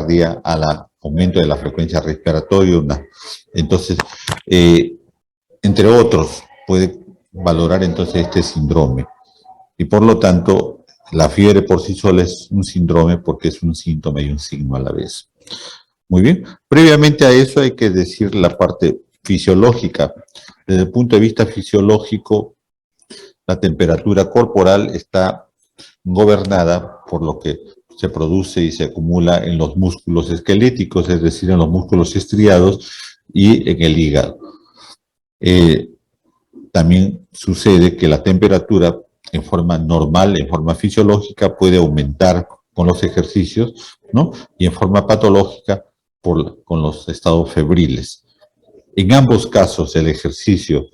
taquicardia, al aumento de la frecuencia respiratoria. Entonces, entre otros, puede valorar entonces este síndrome. Y por lo tanto, la fiebre por sí sola es un síndrome porque es un síntoma y un signo a la vez. Muy bien. Previamente a eso hay que decir la parte fisiológica. Desde el punto de vista fisiológico, la temperatura corporal está gobernada por lo que se produce y se acumula en los músculos esqueléticos, es decir, en los músculos estriados y en el hígado. También sucede que la temperatura en forma normal, en forma fisiológica, puede aumentar con los ejercicios, ¿no? Y en forma patológica con los estados febriles. En ambos casos, el ejercicio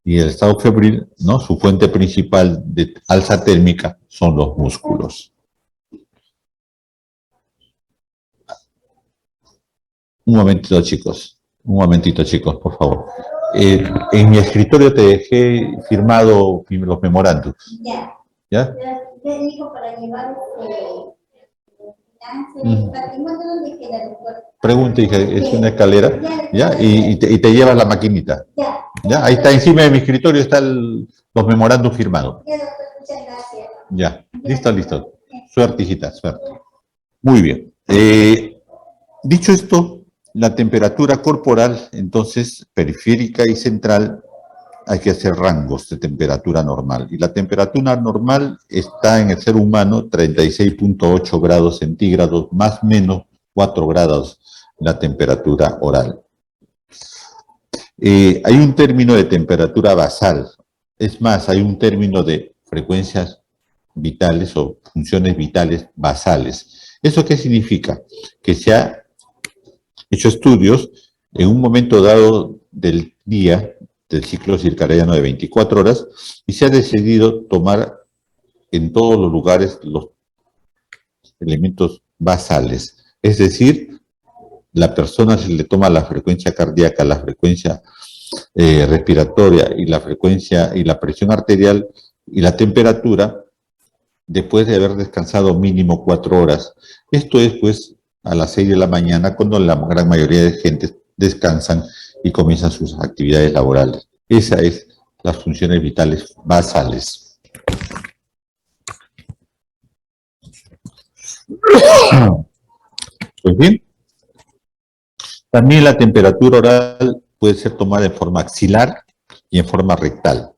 y el estado febril, ¿no? Su fuente principal de alza térmica son los músculos. Un momentito, chicos, por favor. En mi escritorio te dejé firmado los memorandos. ¿Ya? Te dijo para llevar patrimonio, ¿dónde queda el cuerpo? Pregunta, hija, es una escalera, ¿ya? Y te llevas la maquinita. ¿Ya? Ahí está, encima de mi escritorio están los memorandos firmados. Ya, doctor, muchas gracias. Ya, listo. Suerte, hijita, suerte. Muy bien. Dicho esto, la temperatura corporal, entonces, periférica y central, hay que hacer rangos de temperatura normal. Y la temperatura normal está en el ser humano 36.8 grados centígrados, más o menos 4 grados la temperatura oral. Hay un término de temperatura basal. Es más, hay un término de frecuencias vitales o funciones vitales basales. ¿Eso qué significa? Que se ha hecho estudios en un momento dado del día, del ciclo circadiano de 24 horas, y se ha decidido tomar en todos los lugares los elementos basales. Es decir, la persona se le toma la frecuencia cardíaca, la frecuencia respiratoria y la frecuencia y la presión arterial y la temperatura después de haber descansado mínimo 4 horas. Esto es, pues, a las 6 de la mañana, cuando la gran mayoría de gente descansan y comienzan sus actividades laborales. Esas es las funciones vitales basales. Pues bien, también la temperatura oral puede ser tomada en forma axilar y en forma rectal.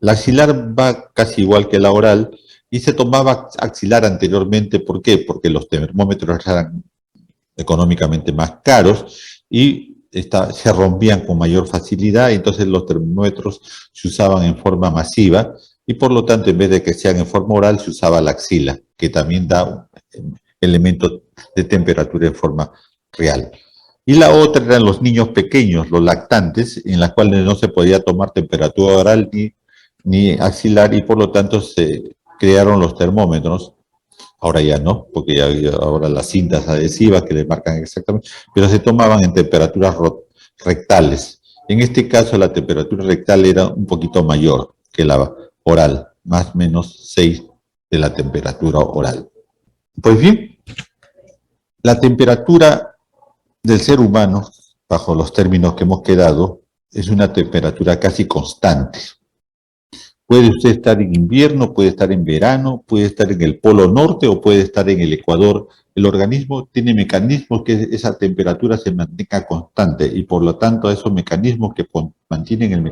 La axilar va casi igual que la oral y se tomaba axilar anteriormente. ¿Por qué? Porque los termómetros eran económicamente más caros y se rompían con mayor facilidad, entonces los termómetros se usaban en forma masiva y por lo tanto en vez de que sean en forma oral se usaba la axila, que también da elementos de temperatura en forma real. Y la otra eran los niños pequeños, los lactantes, en las cuales no se podía tomar temperatura oral ni axilar y por lo tanto se crearon los termómetros. Ahora ya no, porque ahora las cintas adhesivas que le marcan exactamente, pero se tomaban en temperaturas rectales. En este caso la temperatura rectal era un poquito mayor que la oral, más o menos 6 de la temperatura oral. Pues bien, la temperatura del ser humano, bajo los términos que hemos quedado, es una temperatura casi constante. Puede usted estar en invierno, puede estar en verano, puede estar en el polo norte o puede estar en el ecuador. El organismo tiene mecanismos que esa temperatura se mantenga constante y por lo tanto esos mecanismos que mantienen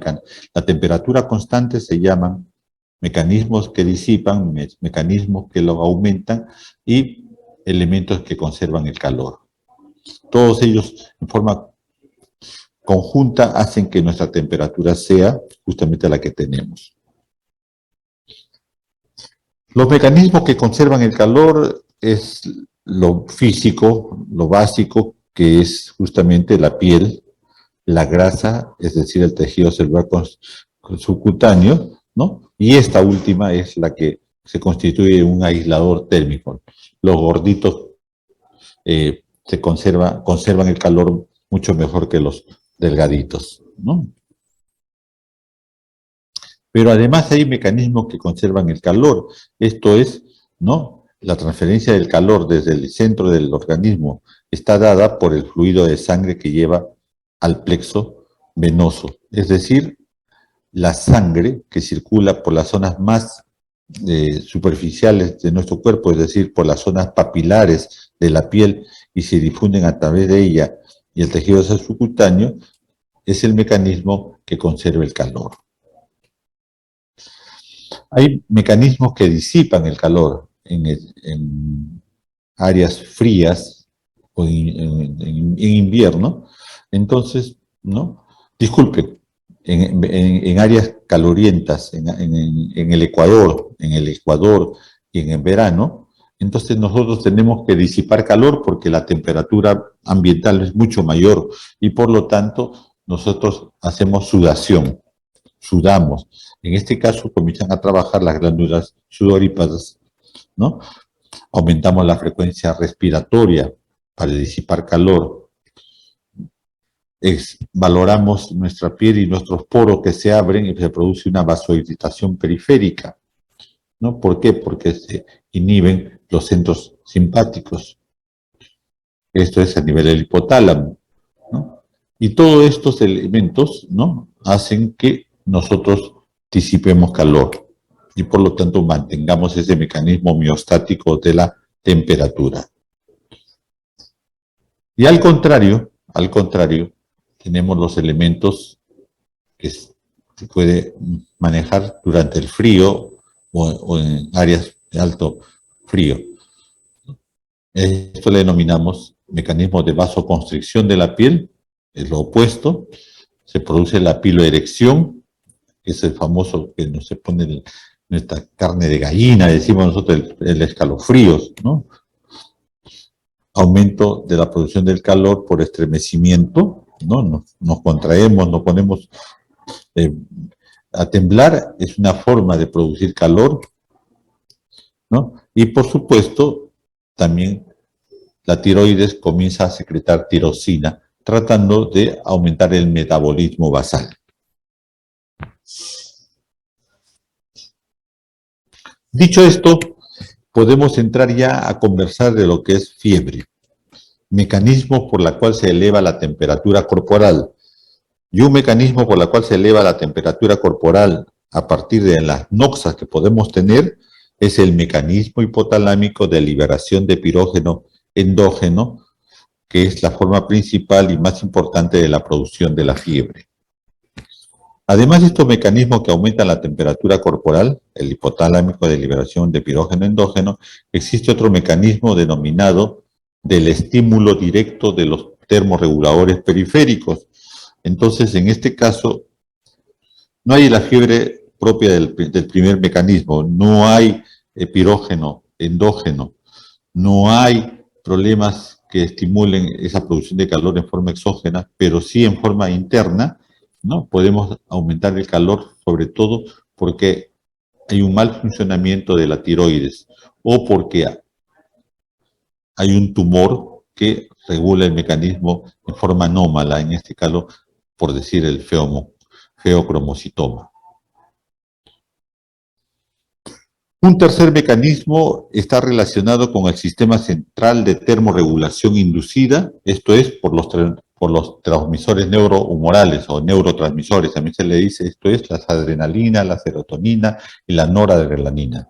la temperatura constante se llaman mecanismos que disipan, mecanismos que lo aumentan y elementos que conservan el calor. Todos ellos en forma conjunta hacen que nuestra temperatura sea justamente la que tenemos. Los mecanismos que conservan el calor es lo físico, lo básico, que es justamente la piel, la grasa, es decir, el tejido celular subcutáneo, ¿no? Y esta última es la que se constituye un aislador térmico. Los gorditos conservan el calor mucho mejor que los delgaditos, ¿no? Pero además hay mecanismos que conservan el calor. Esto es, ¿no? la transferencia del calor desde el centro del organismo está dada por el fluido de sangre que lleva al plexo venoso, es decir, la sangre que circula por las zonas más superficiales de nuestro cuerpo, es decir, por las zonas papilares de la piel y se difunden a través de ella y el tejido subcutáneo, es el mecanismo que conserva el calor. Hay mecanismos que disipan el calor en áreas frías o en invierno. Entonces, ¿no? Disculpen, en áreas calorientas, en el Ecuador y en el verano, entonces nosotros tenemos que disipar calor porque la temperatura ambiental es mucho mayor y por lo tanto nosotros hacemos sudación, sudamos. En este caso comienzan a trabajar las glándulas sudoríparas, ¿no? Aumentamos la frecuencia respiratoria para disipar calor. Valoramos nuestra piel y nuestros poros que se abren y se produce una vasodilatación periférica, ¿no? ¿Por qué? Porque se inhiben los centros simpáticos. Esto es a nivel del hipotálamo, ¿no? Y todos estos elementos, ¿no?, hacen que nosotros disipemos calor y por lo tanto mantengamos ese mecanismo homeostático de la temperatura. Y al contrario, tenemos los elementos que se puede manejar durante el frío o en áreas de alto frío. Esto le denominamos mecanismo de vasoconstricción de la piel, es lo opuesto. Se produce la piloerección, que es el famoso que nos se pone nuestra carne de gallina, decimos nosotros, el escalofríos, ¿no? Aumento de la producción del calor por estremecimiento, ¿no? Nos contraemos, nos ponemos a temblar, es una forma de producir calor, ¿no? Y por supuesto, también la tiroides comienza a secretar tirosina, tratando de aumentar el metabolismo basal. Dicho esto, podemos entrar ya a conversar de lo que es fiebre, mecanismos por la cual se eleva la temperatura corporal. Y un mecanismo por la cual se eleva la temperatura corporal a partir de las noxas que podemos tener es el mecanismo hipotalámico de liberación de pirógeno endógeno, que es la forma principal y más importante de la producción de la fiebre. Además de estos mecanismos que aumentan la temperatura corporal, el hipotalámico de liberación de pirógeno endógeno, existe otro mecanismo denominado del estímulo directo de los termorreguladores periféricos. Entonces, en este caso, no hay la fiebre propia del primer mecanismo, no hay pirógeno endógeno, no hay problemas que estimulen esa producción de calor en forma exógena, pero sí en forma interna, ¿no? Podemos aumentar el calor, sobre todo porque hay un mal funcionamiento de la tiroides o porque hay un tumor que regula el mecanismo en forma anómala, en este caso, por decir el feocromocitoma. Un tercer mecanismo está relacionado con el sistema central de termorregulación inducida, esto es por los transmisores neurohumorales o neurotransmisores, también se le dice, esto es la adrenalina, la serotonina y la noradrenalina.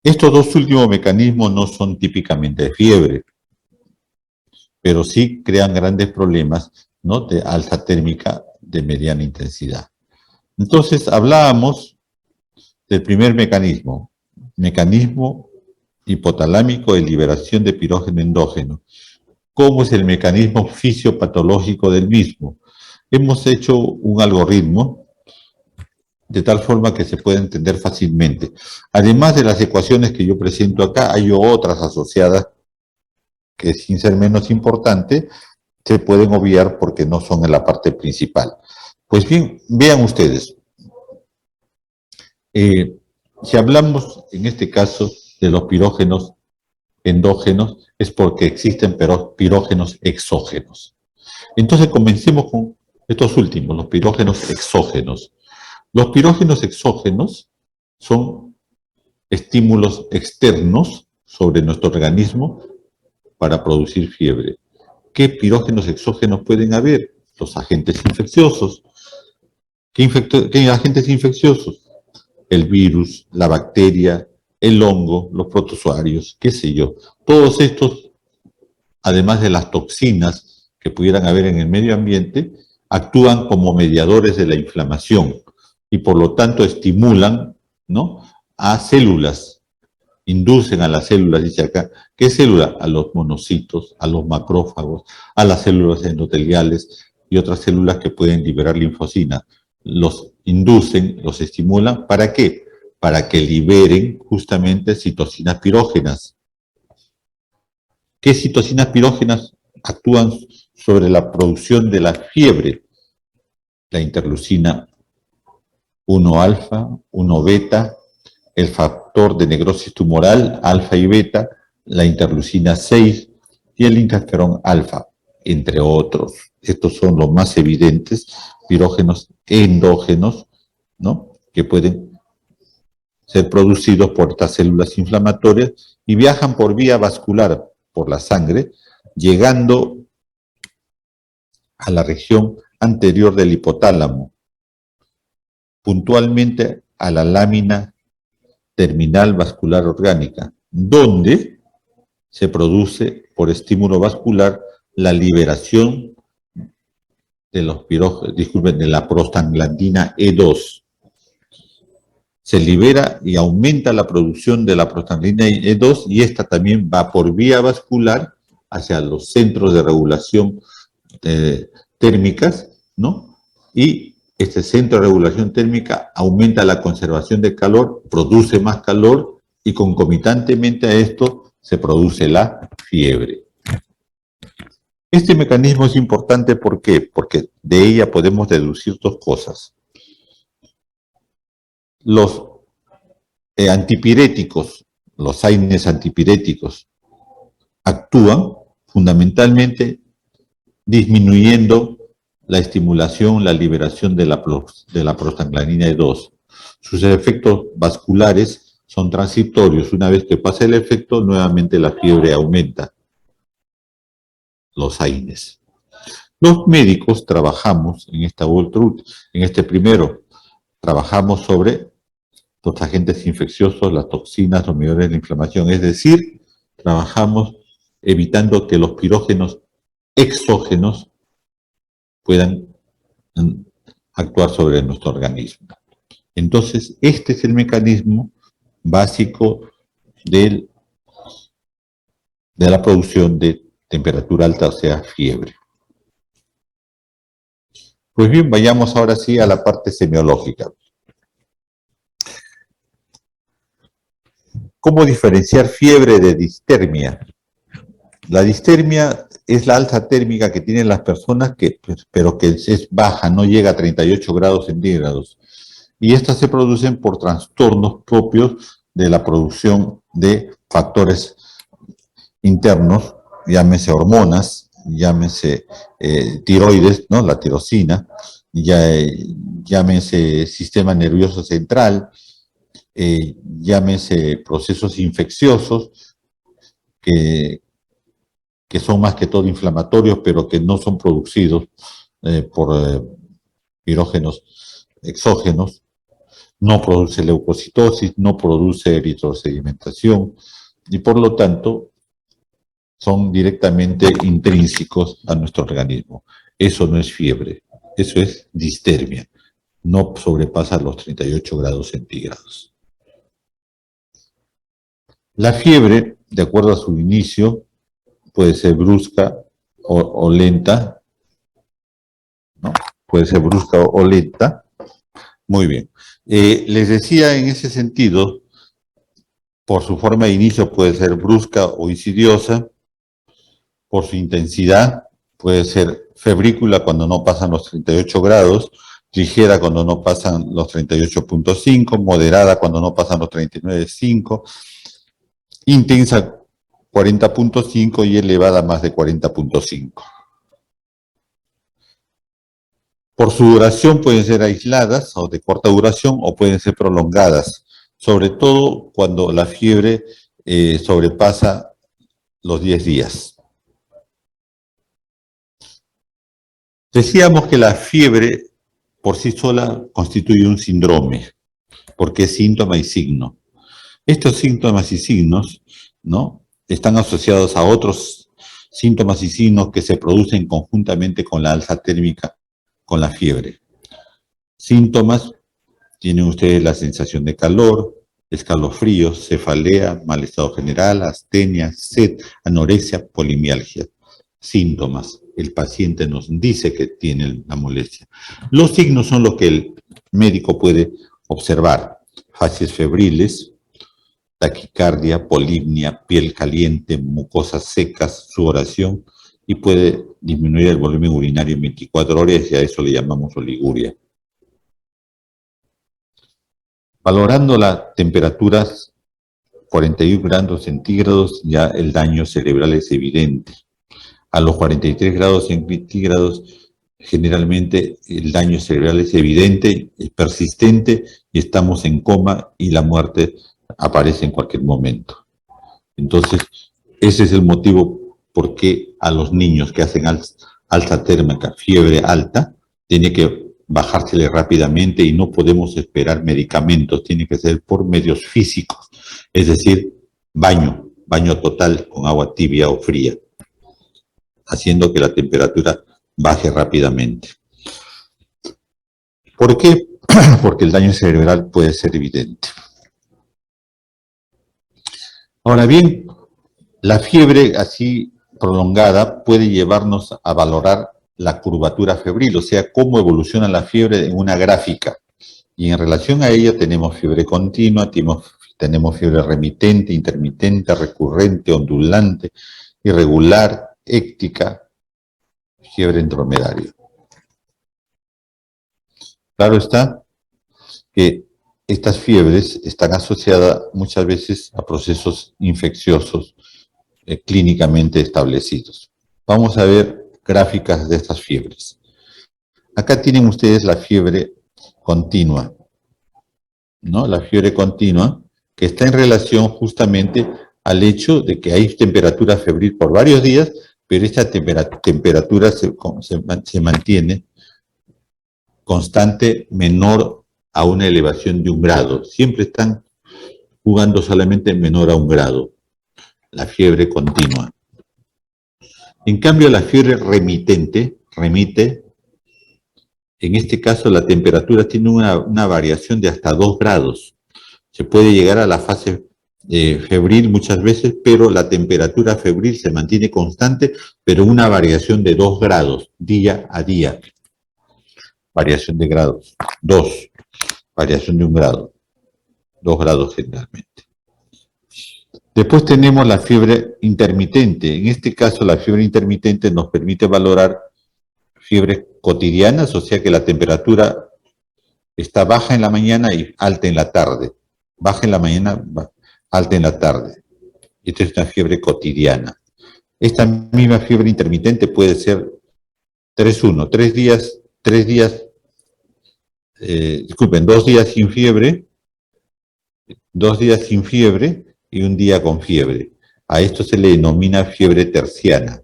Estos dos últimos mecanismos no son típicamente de fiebre, pero sí crean grandes problemas, ¿no?, de alza térmica de mediana intensidad. Entonces, hablábamos del primer mecanismo hipotalámico de liberación de pirógeno endógeno. ¿Cómo es el mecanismo fisiopatológico del mismo? Hemos hecho un algoritmo de tal forma que se puede entender fácilmente. Además de las ecuaciones que yo presento acá, hay otras asociadas que, sin ser menos importante, se pueden obviar porque no son en la parte principal. Pues bien, vean ustedes. Si hablamos, en este caso, de los pirógenos endógenos, es porque existen pirógenos exógenos. Entonces, comencemos con estos últimos, los pirógenos exógenos. Los pirógenos exógenos son estímulos externos sobre nuestro organismo para producir fiebre. ¿Qué pirógenos exógenos pueden haber? Los agentes infecciosos. ¿Qué agentes infecciosos? El virus, la bacteria, el hongo, los protozoarios, qué sé yo. Todos estos, además de las toxinas que pudieran haber en el medio ambiente, actúan como mediadores de la inflamación y por lo tanto estimulan, ¿no?, a células, inducen a las células, dice acá. ¿Qué célula? A los monocitos, a los macrófagos, a las células endoteliales y otras células que pueden liberar linfocina. Los inducen, los estimulan, ¿para qué? Para que liberen justamente citocinas pirógenas. ¿Qué citocinas pirógenas actúan sobre la producción de la fiebre? La interleucina 1 alfa, 1 beta, el factor de necrosis tumoral, alfa y beta, la interleucina 6 y el interferón alfa, entre otros. Estos son los más evidentes pirógenos endógenos, ¿no?, que pueden ser producidos por estas células inflamatorias y viajan por vía vascular, por la sangre, llegando a la región anterior del hipotálamo, puntualmente a la lámina terminal vascular orgánica, donde se produce por estímulo vascular la liberación de los de la prostaglandina E2. Se libera y aumenta la producción de la prostaglandina E2 y esta también va por vía vascular hacia los centros de regulación térmicas, ¿no? Y este centro de regulación térmica aumenta la conservación de calor, produce más calor y concomitantemente a esto se produce la fiebre. Este mecanismo es importante, ¿por qué? Porque de ella podemos deducir dos cosas. Los antipiréticos, los AINES antipiréticos, actúan fundamentalmente disminuyendo la estimulación, la liberación de la prostaglandina E2. Sus efectos vasculares son transitorios. Una vez que pasa el efecto, nuevamente la fiebre aumenta. Los AINES. Los médicos trabajamos en este primero, trabajamos sobre los agentes infecciosos, las toxinas, los mediadores de la inflamación, es decir, trabajamos evitando que los pirógenos exógenos puedan actuar sobre nuestro organismo. Entonces, este es el mecanismo básico de la producción de temperatura alta, o sea, fiebre. Pues bien, vayamos ahora sí a la parte semiológica. ¿Cómo diferenciar fiebre de distermia? La distermia es la alza térmica que tienen las personas, pero que es baja, no llega a 38 grados centígrados. Y estas se producen por trastornos propios de la producción de factores internos, llámese hormonas, llámese tiroides, ¿no?, la tirosina, llámese sistema nervioso central, llámese procesos infecciosos que son más que todo inflamatorios, pero que no son producidos por pirógenos exógenos. No produce leucocitosis, no produce eritrosedimentación y por lo tanto son directamente intrínsecos a nuestro organismo. Eso no es fiebre, eso es distermia. No sobrepasa los 38 grados centígrados. La fiebre, de acuerdo a su inicio, puede ser brusca o lenta, ¿no? Puede ser brusca o lenta. Muy bien. Les decía en ese sentido, por su forma de inicio puede ser brusca o insidiosa, por su intensidad puede ser febrícula cuando no pasan los 38 grados, ligera cuando no pasan los 38.5, moderada cuando no pasan los 39.5, intensa 40.5 y elevada más de 40.5. Por su duración pueden ser aisladas o de corta duración o pueden ser prolongadas. sobre todo cuando la fiebre sobrepasa los 10 días. Decíamos que la fiebre por sí sola constituye un síndrome, porque es síntoma y signo. Estos síntomas y signos, ¿no?, están asociados a otros síntomas y signos que se producen conjuntamente con la alza térmica, con la fiebre. Síntomas: tienen ustedes la sensación de calor, escalofríos, cefalea, mal estado general, astenia, sed, anorexia, polimialgia. Síntomas: el paciente nos dice que tiene la molestia. Los signos son los que el médico puede observar: facies febriles, taquicardia, polimnia, piel caliente, mucosas secas, sudoración, y puede disminuir el volumen urinario en 24 horas, y a eso le llamamos oliguria. Valorando las temperaturas 41 grados centígrados, ya el daño cerebral es evidente. A los 43 grados centígrados, generalmente el daño cerebral es evidente, es persistente, y estamos en coma y la muerte aparece en cualquier momento. Entonces, ese es el motivo por qué a los niños que hacen alza térmica, fiebre alta, tiene que bajársele rápidamente y no podemos esperar medicamentos, tiene que ser por medios físicos, es decir, baño total con agua tibia o fría, haciendo que la temperatura baje rápidamente. ¿Por qué? Porque el daño cerebral puede ser evidente. Ahora bien, la fiebre así prolongada puede llevarnos a valorar la curvatura febril, o sea, cómo evoluciona la fiebre en una gráfica. Y en relación a ella tenemos fiebre continua, tenemos fiebre remitente, intermitente, recurrente, ondulante, irregular, éctica, fiebre en dromedario. Claro está que estas fiebres están asociadas muchas veces a procesos infecciosos clínicamente establecidos. Vamos a ver gráficas de estas fiebres. Acá tienen ustedes la fiebre continua, ¿no? La fiebre continua, que está en relación justamente al hecho de que hay temperatura febril por varios días, pero esta temperatura se mantiene constante, menor a una elevación de 1 grado. Siempre están jugando solamente menor a 1 grado. La fiebre continua. En cambio, la fiebre remitente, en este caso la temperatura tiene una variación de hasta 2 grados. Se puede llegar a la fase febril muchas veces, pero la temperatura febril se mantiene constante, pero una variación de 2 grados día a día. Variación de grados. 2. Variación de 1 grado. 2 grados generalmente. Después tenemos la fiebre intermitente. En este caso, la fiebre intermitente nos permite valorar fiebres cotidianas, o sea que la temperatura está baja en la mañana y alta en la tarde. Baja en la mañana, alta en la tarde. Esta es una fiebre cotidiana. Esta misma fiebre intermitente puede ser 3-1, 2 días sin fiebre, 2 días sin fiebre y 1 día con fiebre. A esto se le denomina fiebre terciana.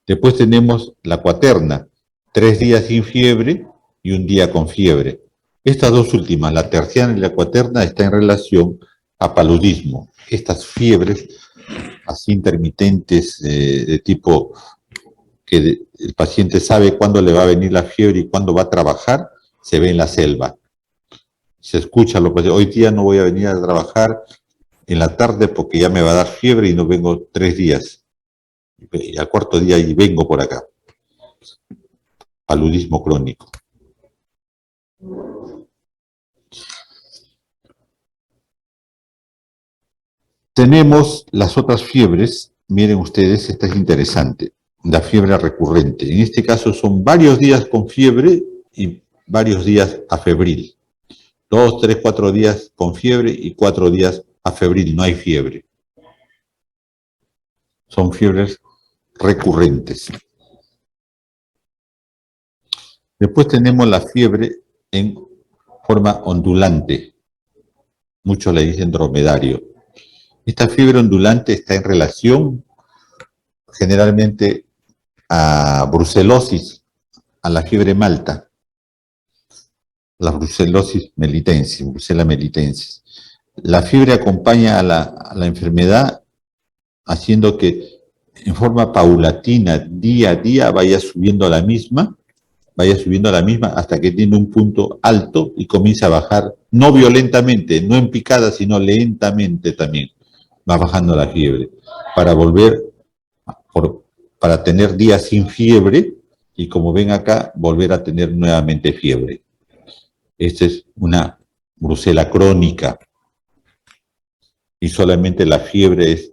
Después tenemos la cuaterna, 3 días sin fiebre y 1 día con fiebre. Estas dos últimas, la terciana y la cuaterna, están en relación a paludismo. Estas fiebres así intermitentes de tipo que el paciente sabe cuándo le va a venir la fiebre y cuándo va a trabajar, se ve en la selva. Se escucha lo que hoy día no voy a venir a trabajar en la tarde porque ya me va a dar fiebre y no vengo 3 días. Y al 4.º día y vengo por acá. Paludismo crónico. Tenemos las otras fiebres. Miren ustedes, esta es interesante. La fiebre recurrente. En este caso son varios días con fiebre y varios días afebril. 2, 3, 4 días con fiebre y 4 días afebril. No hay fiebre. Son fiebres recurrentes. Después tenemos la fiebre en forma ondulante. muchos le dicen dromedario. Esta fiebre ondulante está en relación generalmente a brucelosis, a la fiebre malta, la brucelosis melitensis, Brucella melitensis. La fiebre acompaña a la enfermedad haciendo que en forma paulatina, día a día, vaya subiendo a la misma hasta que tiene un punto alto y comienza a bajar, no violentamente, no en picada, sino lentamente también, va bajando la fiebre, para volver, para tener días sin fiebre y como ven acá, volver a tener nuevamente fiebre. Esta es una brucela crónica y solamente la fiebre es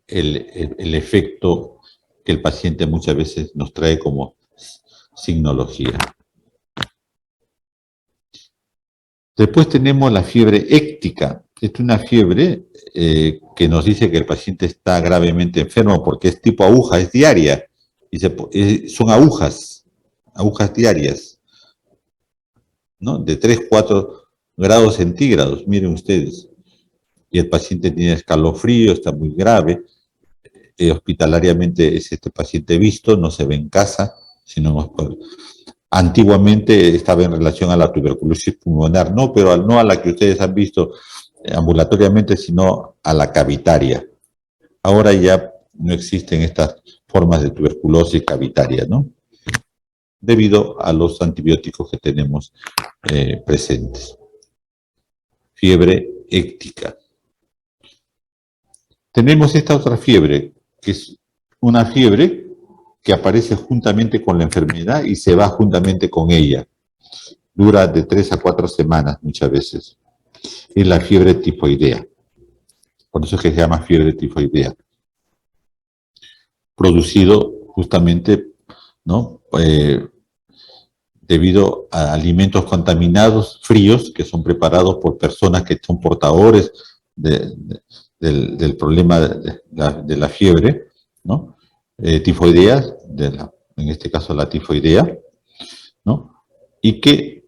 el efecto que el paciente muchas veces nos trae como signología. Después tenemos la fiebre éctica. Esta es una fiebre que nos dice que el paciente está gravemente enfermo porque es tipo aguja, es diaria. Y son agujas diarias, ¿no? De 3, 4 grados centígrados, miren ustedes. Y el paciente tiene escalofrío, está muy grave. Hospitalariamente es este paciente visto, no se ve en casa, sino antiguamente estaba en relación a la tuberculosis pulmonar, no, pero no a la que ustedes han visto ambulatoriamente, sino a la cavitaria. Ahora ya no existen estas formas de tuberculosis cavitaria, ¿no? Debido a los antibióticos que tenemos presentes. Fiebre éctica. Tenemos esta otra fiebre, que es una fiebre que aparece juntamente con la enfermedad y se va juntamente con ella. Dura de 3 a 4 semanas muchas veces. Es la fiebre tifoidea. Por eso es que se llama fiebre tifoidea. Producido justamente, ¿no? Debido a alimentos contaminados, fríos, que son preparados por personas que son portadores del problema de la fiebre, ¿no? Tifoidea, en este caso la tifoidea, ¿no? Y que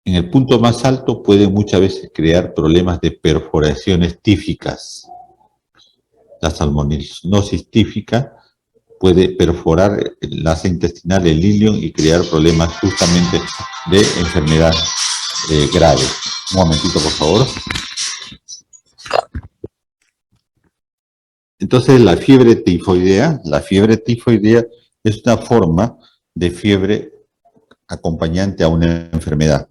en el punto más alto puede muchas veces crear problemas de perforaciones tíficas. La salmonellosis tífica puede perforar la asa intestinal, el ilion, y crear problemas justamente de enfermedad grave. Un momentito, por favor. Entonces, la fiebre tifoidea es una forma de fiebre acompañante a una enfermedad,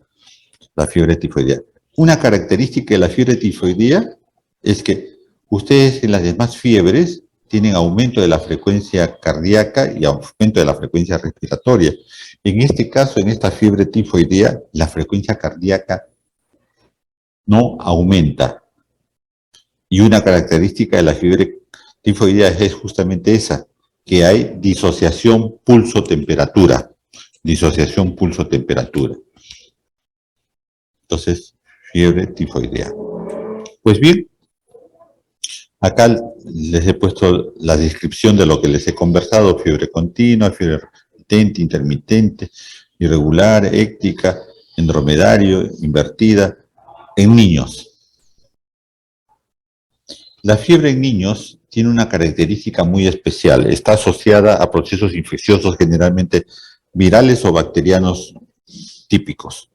la fiebre tifoidea. Una característica de la fiebre tifoidea es que ustedes en las demás fiebres tienen aumento de la frecuencia cardíaca y aumento de la frecuencia respiratoria. En este caso, en esta fiebre tifoidea, la frecuencia cardíaca no aumenta. Y una característica de la fiebre tifoidea es justamente esa, que hay disociación pulso-temperatura. Disociación pulso-temperatura. Entonces, fiebre tifoidea. Pues bien, acá les he puesto la descripción de lo que les he conversado: fiebre continua, fiebre repetente, intermitente, irregular, éctica, en dromedario, invertida, en niños. La fiebre en niños tiene una característica muy especial. Está asociada a procesos infecciosos generalmente virales o bacterianos típicos.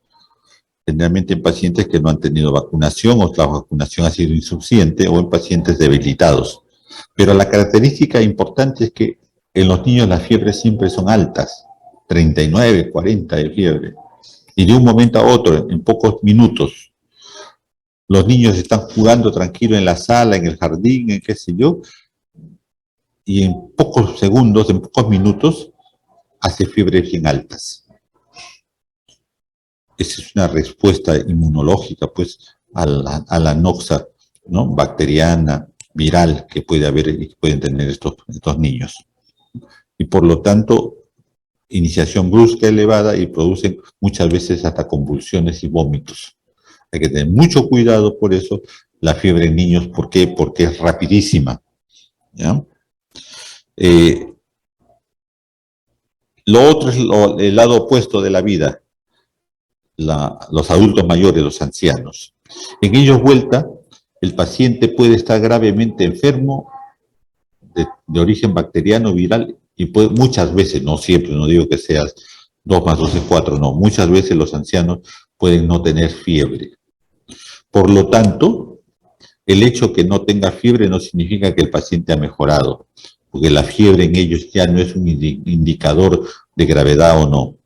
Generalmente en pacientes que no han tenido vacunación o la vacunación ha sido insuficiente o en pacientes debilitados. Pero la característica importante es que en los niños las fiebres siempre son altas, 39, 40 de fiebre. Y de un momento a otro, en pocos minutos, los niños están jugando tranquilo en la sala, en el jardín, en qué sé yo, y en pocos segundos, en pocos minutos, hace fiebres bien altas. Esa es una respuesta inmunológica, pues, a la noxa, ¿no?, bacteriana, viral, que puede haber y que pueden tener estos niños. Y por lo tanto, iniciación brusca elevada y producen muchas veces hasta convulsiones y vómitos. Hay que tener mucho cuidado por eso, la fiebre en niños. ¿Por qué? Porque es rapidísima, ¿ya? Lo otro es el lado opuesto de la vida, los adultos mayores, los ancianos. En ellos vuelta, el paciente puede estar gravemente enfermo de origen bacteriano, viral, y puede, muchas veces, no siempre, no digo que seas 2 más 2 es 4, no, muchas veces los ancianos pueden no tener fiebre. Por lo tanto, el hecho que no tenga fiebre no significa que el paciente ha mejorado, porque la fiebre en ellos ya no es un indicador de gravedad o no.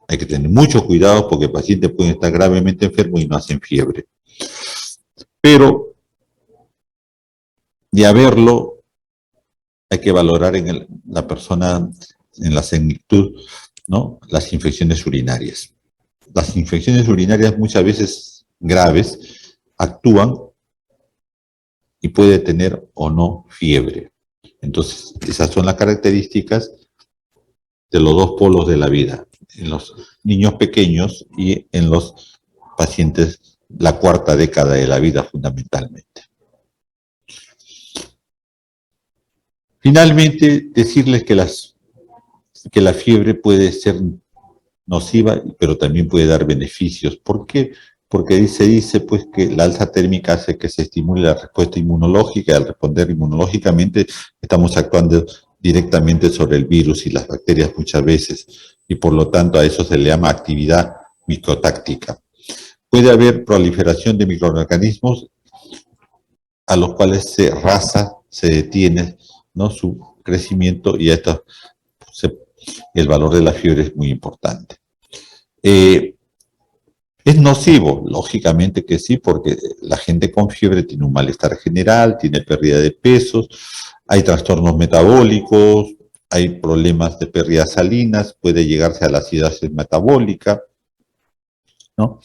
Hay que tener mucho cuidado porque el paciente puede estar gravemente enfermo y no hacen fiebre. Pero de haberlo, hay que valorar en la persona, en la senectud, ¿no?, las infecciones urinarias. Las infecciones urinarias muchas veces graves actúan y puede tener o no fiebre. Entonces, esas son las características de los dos polos de la vida, en los niños pequeños y en los pacientes la cuarta década de la vida fundamentalmente. Finalmente, decirles que la fiebre puede ser nociva, pero también puede dar beneficios. ¿Por qué? Porque se dice pues que la alza térmica hace que se estimule la respuesta inmunológica, y al responder inmunológicamente estamos actuando directamente sobre el virus y las bacterias muchas veces, y por lo tanto a eso se le llama actividad microtáctica. Puede haber proliferación de microorganismos a los cuales se rasa, se detiene, ¿no?, su crecimiento, y esto el valor de la fiebre es muy importante. ¿Es nocivo? Lógicamente que sí, porque la gente con fiebre tiene un malestar general, tiene pérdida de pesos, hay trastornos metabólicos, hay problemas de pérdidas salinas, puede llegarse a la acidosis metabólica, ¿no?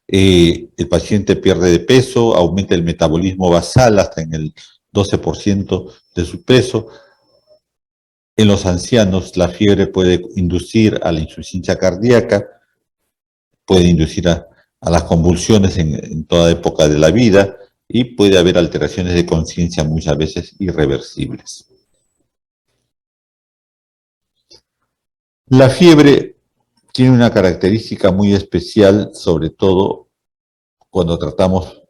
El paciente pierde de peso, aumenta el metabolismo basal hasta en el 12% de su peso. En los ancianos la fiebre puede inducir a la insuficiencia cardíaca, puede inducir a las convulsiones en toda época de la vida, y puede haber alteraciones de conciencia muchas veces irreversibles. La fiebre tiene una característica muy especial, sobre todo cuando tratamos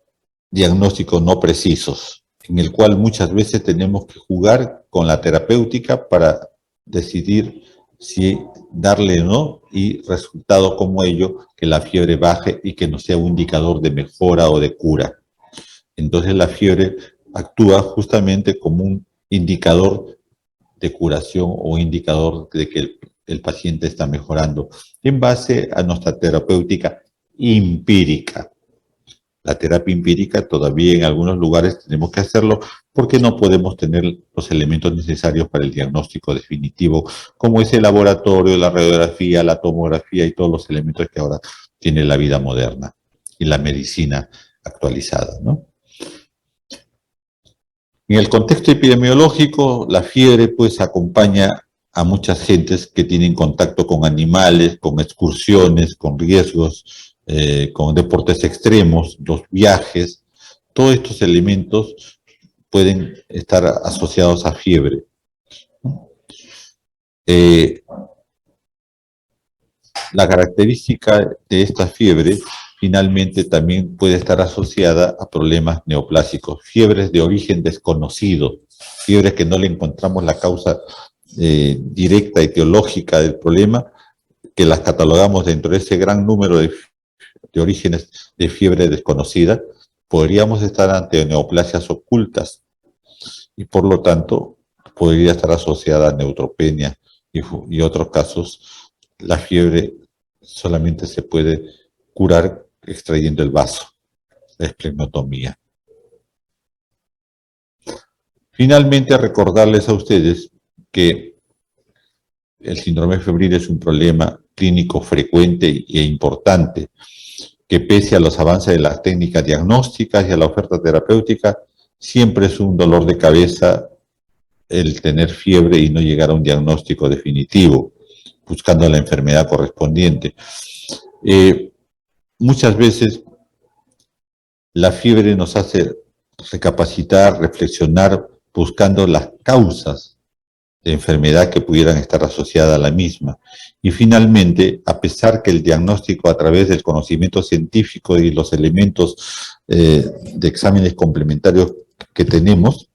diagnósticos no precisos, en el cual muchas veces tenemos que jugar con la terapéutica para decidir si darle o no, y resultado como ello, que la fiebre baje y que no sea un indicador de mejora o de cura. Entonces la fiebre actúa justamente como un indicador de curación o indicador de que el paciente está mejorando en base a nuestra terapéutica empírica. La terapia empírica todavía en algunos lugares tenemos que hacerlo porque no podemos tener los elementos necesarios para el diagnóstico definitivo, como es el laboratorio, la radiografía, la tomografía y todos los elementos que ahora tiene la vida moderna y la medicina actualizada, ¿no? En el contexto epidemiológico, la fiebre pues acompaña a muchas gentes que tienen contacto con animales, con excursiones, con riesgos, con deportes extremos, los viajes. Todos estos elementos pueden estar asociados a fiebre. La característica de esta fiebre finalmente también puede estar asociada a problemas neoplásicos, fiebres de origen desconocido, fiebres que no le encontramos la causa directa etiológica del problema, que las catalogamos dentro de ese gran número de orígenes de fiebre desconocida. Podríamos estar ante neoplasias ocultas y por lo tanto podría estar asociada a neutropenia y otros casos. La fiebre solamente se puede curar extrayendo el vaso, la esplenotomía. Finalmente, recordarles a ustedes que el síndrome febril es un problema clínico frecuente e importante, que pese a los avances de las técnicas diagnósticas y a la oferta terapéutica, siempre es un dolor de cabeza el tener fiebre y no llegar a un diagnóstico definitivo, buscando la enfermedad correspondiente. Muchas veces la fiebre nos hace recapacitar, reflexionar, buscando las causas de enfermedad que pudieran estar asociadas a la misma. Y finalmente, a pesar que el diagnóstico a través del conocimiento científico y los elementos de exámenes complementarios que tenemos,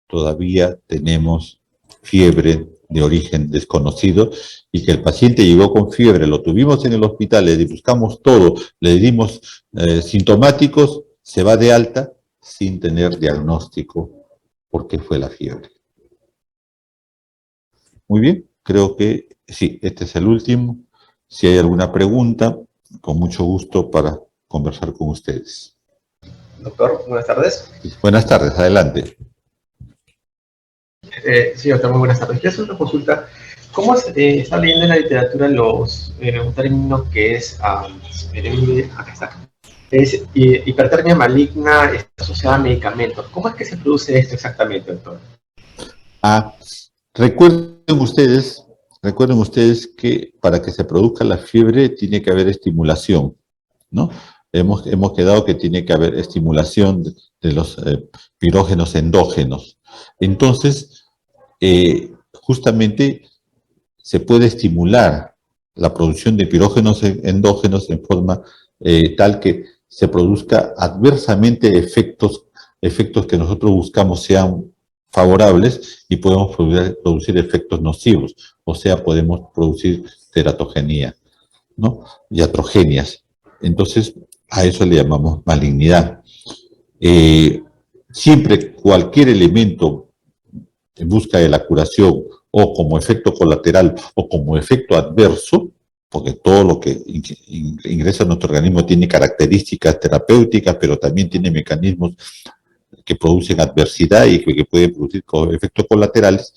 todavía tenemos fiebre de origen desconocido y que el paciente llegó con fiebre, lo tuvimos en el hospital, le buscamos todo, le dimos sintomáticos, se va de alta sin tener diagnóstico porque fue la fiebre. Muy bien, creo que sí, este es el último. Si hay alguna pregunta, con mucho gusto para conversar con ustedes. Doctor, buenas tardes. Buenas tardes, adelante. Sí, doctor, muy buenas tardes. Quiero hacer una consulta. ¿Cómo está leyendo en la literatura un término que es, acá está, es hipertermia maligna asociada a medicamentos? ¿Cómo es que se produce esto exactamente, doctor? Recuerden ustedes que para que se produzca la fiebre tiene que haber estimulación, ¿no? Hemos quedado que tiene que haber estimulación de los pirógenos endógenos. Entonces, justamente se puede estimular la producción de pirógenos endógenos en forma tal que se produzca adversamente efectos que nosotros buscamos sean favorables y podemos producir efectos nocivos, o sea, podemos producir teratogenía, ¿no? Y atrogenias. Entonces, a eso le llamamos malignidad. Siempre cualquier elemento en busca de la curación o como efecto colateral o como efecto adverso, porque todo lo que ingresa a nuestro organismo tiene características terapéuticas, pero también tiene mecanismos que producen adversidad y que pueden producir efectos colaterales,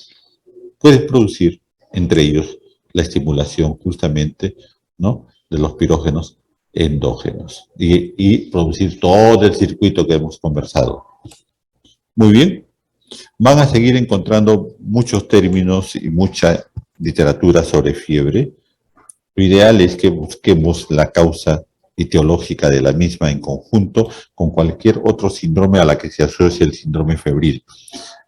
puede producir entre ellos la estimulación justamente, ¿no?, de los pirógenos endógenos y producir todo el circuito que hemos conversado. Muy bien. Van a seguir encontrando muchos términos y mucha literatura sobre fiebre. Lo ideal es que busquemos la causa etiológica de la misma en conjunto con cualquier otro síndrome a la que se asocie el síndrome febril.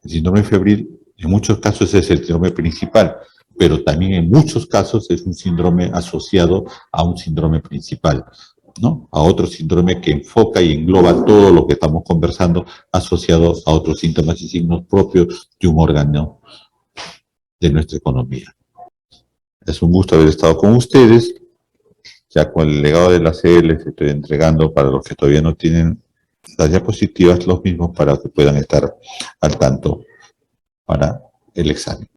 El síndrome febril en muchos casos es el síndrome principal, pero también en muchos casos es un síndrome asociado a un síndrome principal, ¿no?, a otro síndrome que enfoca y engloba todo lo que estamos conversando asociado a otros síntomas y signos propios de un órgano de nuestra economía. Es un gusto haber estado con ustedes. Ya con el legado de la CE les estoy entregando, para los que todavía no tienen las diapositivas, los mismos para que puedan estar al tanto para el examen.